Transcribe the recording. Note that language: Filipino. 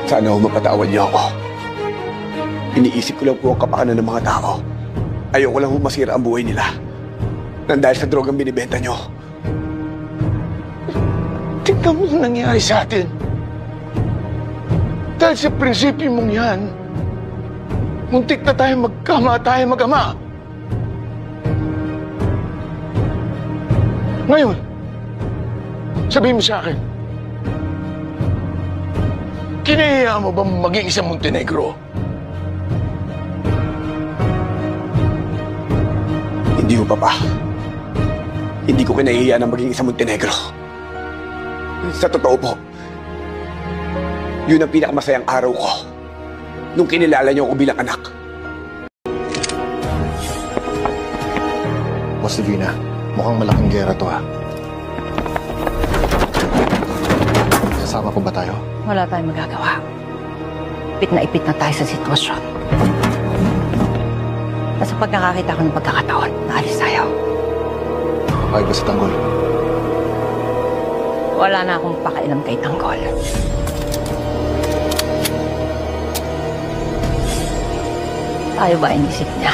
Sana ho mapatawad niyo ako. Iniisip ko lang po ang kapakanan ng mga tao. Ayoko lang ho masira ang buhay nila. Nang dahil sa drogang binibenta niyo. Tingnan mo ang nangyari sa atin. Dahil sa prinsipyo mong yan, muntik na tayo mag-ama. Ngayon, sabihin mo sa akin, kinahiya mo ba maging isang Montenegro? Hindi ho, Papa. Hindi ko kinahiya na maging isang Montenegro. Sa totoo po, yun ang pinakamasayang araw ko nung kinilala niyo ako bilang anak. Boss Divina, mukhang malaking gera to ha. Kasama po ba tayo? Wala tayong magagawa. Ipit na tayo sa sitwasyon. Basta pag nakakita ko ng pagkakataon, naalis tayo. Papayag ba si Tanggol? Wala na akong pakailam kay Tanggol. Tayo ba inisip niya?